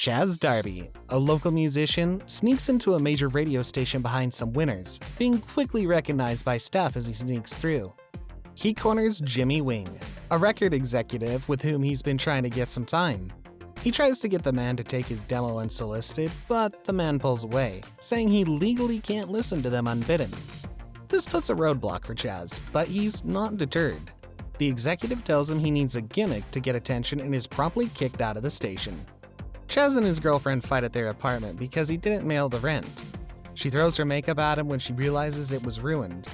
Chaz Darby, a local musician, sneaks into a major radio station behind some winners, being quickly recognized by staff as he sneaks through. He corners Jimmy Wing, a record executive with whom he's been trying to get some time. He tries to get the man to take his demo unsolicited, but the man pulls away, saying he legally can't listen to them unbidden. This puts a roadblock for Chaz, but he's not deterred. The executive tells him he needs a gimmick to get attention and is promptly kicked out of the station. Chaz and his girlfriend fight at their apartment because he didn't mail the rent. She throws her makeup at him when she realizes it was ruined.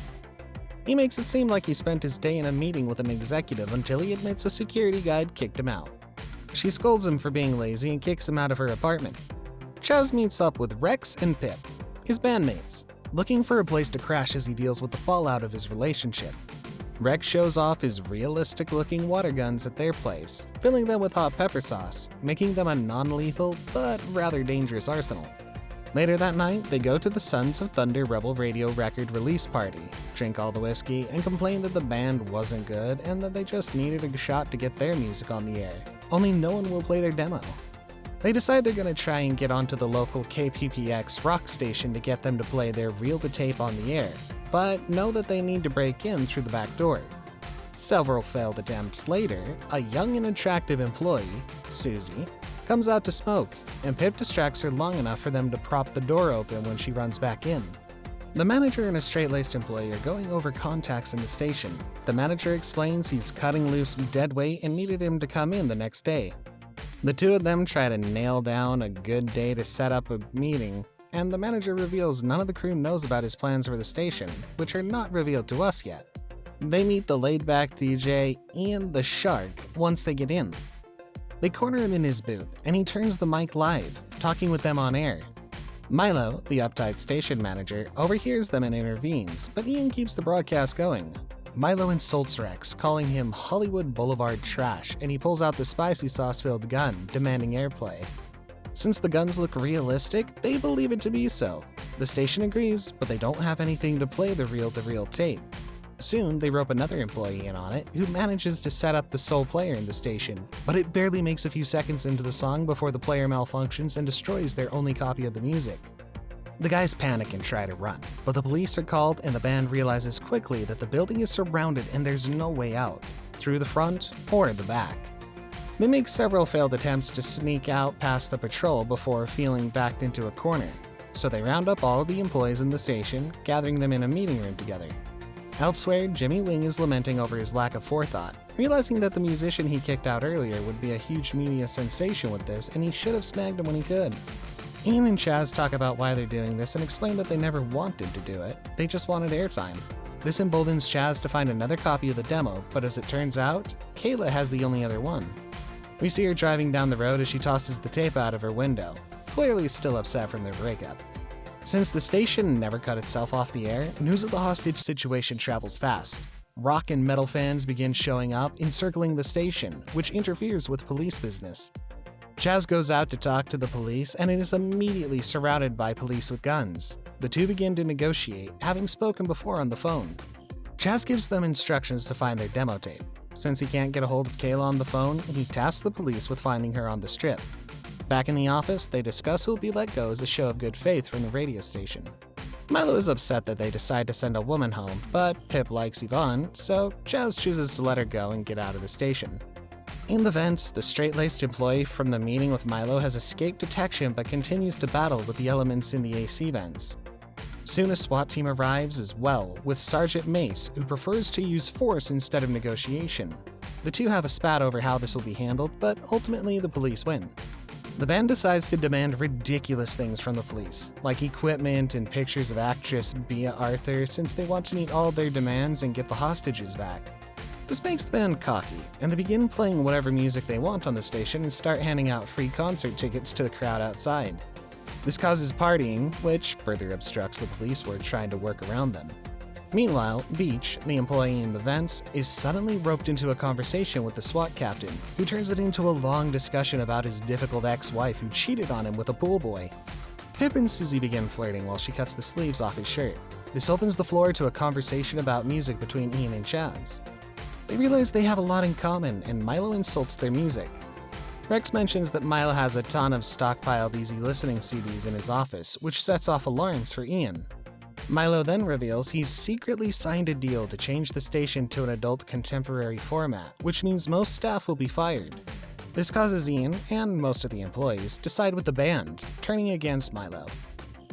He makes it seem like he spent his day in a meeting with an executive until he admits a security guard kicked him out. She scolds him for being lazy and kicks him out of her apartment. Chaz meets up with Rex and Pip, his bandmates, looking for a place to crash as he deals with the fallout of his relationship. Rex shows off his realistic-looking water guns at their place, filling them with hot pepper sauce, making them a non-lethal but rather dangerous arsenal. Later that night, they go to the Sons of Thunder Rebel Radio record release party, drink all the whiskey, and complain that the band wasn't good and that they just needed a shot to get their music on the air, only no one will play their demo. They decide they're going to try and get onto the local KPPX rock station to get them to play their reel-to-tape on the air, but know that they need to break in through the back door. Several failed attempts later, a young and attractive employee, Susie, comes out to smoke, and Pip distracts her long enough for them to prop the door open when she runs back in. The manager and a straight-laced employee are going over contacts in the station. The manager explains he's cutting loose dead weight and needed him to come in the next day. The two of them try to nail down a good day to set up a meeting, and the manager reveals none of the crew knows about his plans for the station, which are not revealed to us yet. They meet the laid-back DJ and the Shark once they get in. They corner him in his booth, and he turns the mic live, talking with them on air. Milo, the uptight station manager, overhears them and intervenes, but Ian keeps the broadcast going. Milo insults Rex, calling him Hollywood Boulevard trash, and he pulls out the spicy sauce-filled gun, demanding airplay. Since the guns look realistic, they believe it to be so. The station agrees, but they don't have anything to play the reel-to-reel tape. Soon, they rope another employee in on it, who manages to set up the sole player in the station, but it barely makes a few seconds into the song before the player malfunctions and destroys their only copy of the music. The guys panic and try to run, but the police are called and the band realizes quickly that the building is surrounded and there's no way out, through the front or the back. They make several failed attempts to sneak out past the patrol before feeling backed into a corner, so they round up all of the employees in the station, gathering them in a meeting room together. Elsewhere, Jimmy Wing is lamenting over his lack of forethought, realizing that the musician he kicked out earlier would be a huge media sensation with this and he should have snagged him when he could. Ian and Chaz talk about why they're doing this and explain that they never wanted to do it, they just wanted airtime. This emboldens Chaz to find another copy of the demo, but as it turns out, Kayla has the only other one. We see her driving down the road as she tosses the tape out of her window, clearly still upset from their breakup. Since the station never cut itself off the air, news of the hostage situation travels fast. Rock and metal fans begin showing up, encircling the station, which interferes with police business. Chaz goes out to talk to the police and is immediately surrounded by police with guns. The two begin to negotiate, having spoken before on the phone. Chaz gives them instructions to find their demo tape. Since he can't get a hold of Kayla on the phone, he tasks the police with finding her on the strip. Back in the office, they discuss who'll be let go as a show of good faith from the radio station. Milo is upset that they decide to send a woman home, but Pip likes Yvonne, so Chaz chooses to let her go and get out of the station. In the vents, the straight-laced employee from the meeting with Milo has escaped detection but continues to battle with the elements in the AC vents. Soon a SWAT team arrives as well, with Sergeant Mace, who prefers to use force instead of negotiation. The two have a spat over how this will be handled, but ultimately the police win. The band decides to demand ridiculous things from the police, like equipment and pictures of actress Bea Arthur, since they want to meet all their demands and get the hostages back. This makes the band cocky, and they begin playing whatever music they want on the station and start handing out free concert tickets to the crowd outside. This causes partying, which further obstructs the police who are trying to work around them. Meanwhile, Beach, the employee in the vents, is suddenly roped into a conversation with the SWAT captain, who turns it into a long discussion about his difficult ex-wife who cheated on him with a pool boy. Pip and Susie begin flirting while she cuts the sleeves off his shirt. This opens the floor to a conversation about music between Ian and Chaz. They realize they have a lot in common, and Milo insults their music. Rex mentions that Milo has a ton of stockpiled easy listening CDs in his office, which sets off alarms for Ian. Milo then reveals he's secretly signed a deal to change the station to an adult contemporary format, which means most staff will be fired. This causes Ian, and most of the employees, to side with the band, turning against Milo.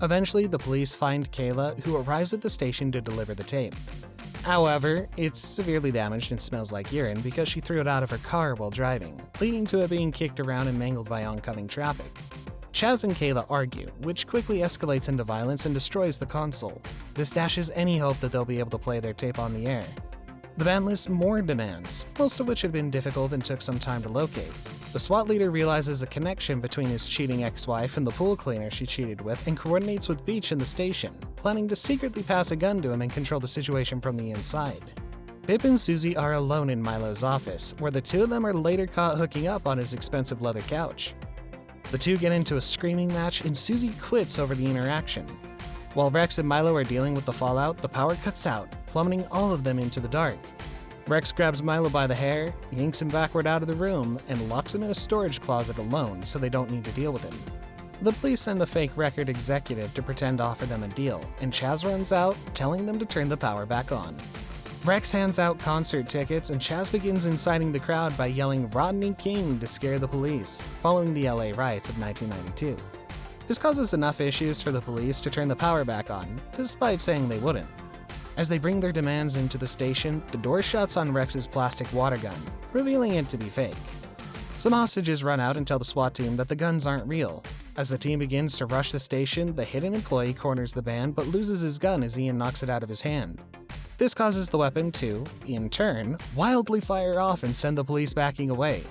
Eventually, the police find Kayla, who arrives at the station to deliver the tape. However, it's severely damaged and smells like urine because she threw it out of her car while driving, leading to it being kicked around and mangled by oncoming traffic. Chaz and Kayla argue, which quickly escalates into violence and destroys the console. This dashes any hope that they'll be able to play their tape on the air. The band lists more demands, most of which had been difficult and took some time to locate. The SWAT leader realizes a connection between his cheating ex-wife and the pool cleaner she cheated with and coordinates with Beach in the station, planning to secretly pass a gun to him and control the situation from the inside. Pip and Susie are alone in Milo's office, where the two of them are later caught hooking up on his expensive leather couch. The two get into a screaming match and Susie quits over the interaction. While Rex and Milo are dealing with the fallout, the power cuts out, plummeting all of them into the dark. Rex grabs Milo by the hair, yanks him backward out of the room, and locks him in a storage closet alone so they don't need to deal with him. The police send a fake record executive to pretend to offer them a deal, and Chaz runs out, telling them to turn the power back on. Rex hands out concert tickets, and Chaz begins inciting the crowd by yelling "Rodney King" to scare the police, following the LA riots of 1992. This causes enough issues for the police to turn the power back on, despite saying they wouldn't. As they bring their demands into the station, the door shuts on Rex's plastic water gun, revealing it to be fake. Some hostages run out and tell the SWAT team that the guns aren't real. As the team begins to rush the station, the hidden employee corners the band but loses his gun as Ian knocks it out of his hand. This causes the weapon to, in turn, wildly fire off and send the police backing away.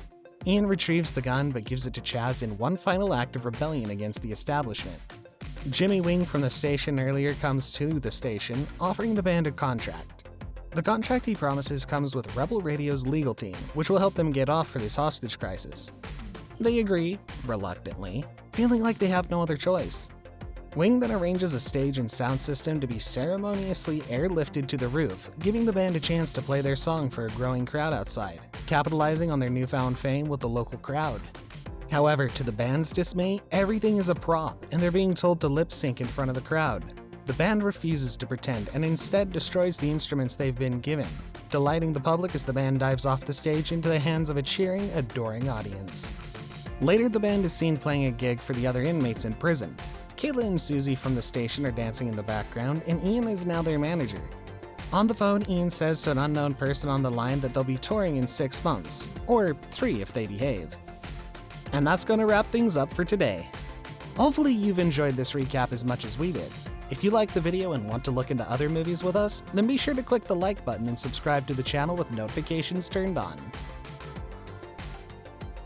Ian retrieves the gun but gives it to Chaz in one final act of rebellion against the establishment. Jimmy Wing from the station earlier comes to the station, offering the band a contract. The contract he promises comes with Rebel Radio's legal team, which will help them get off for this hostage crisis. They agree, reluctantly, feeling like they have no other choice. Wing then arranges a stage and sound system to be ceremoniously airlifted to the roof, giving the band a chance to play their song for a growing crowd outside, capitalizing on their newfound fame with the local crowd. However, to the band's dismay, everything is a prop, and they're being told to lip sync in front of the crowd. The band refuses to pretend and instead destroys the instruments they've been given, delighting the public as the band dives off the stage into the hands of a cheering, adoring audience. Later, the band is seen playing a gig for the other inmates in prison. Kayla and Susie from the station are dancing in the background, and Ian is now their manager. On the phone, Ian says to an unknown person on the line that they'll be touring in 6 months, or 3 if they behave. And that's going to wrap things up for today. Hopefully you've enjoyed this recap as much as we did. If you liked the video and want to look into other movies with us, then be sure to click the like button and subscribe to the channel with notifications turned on.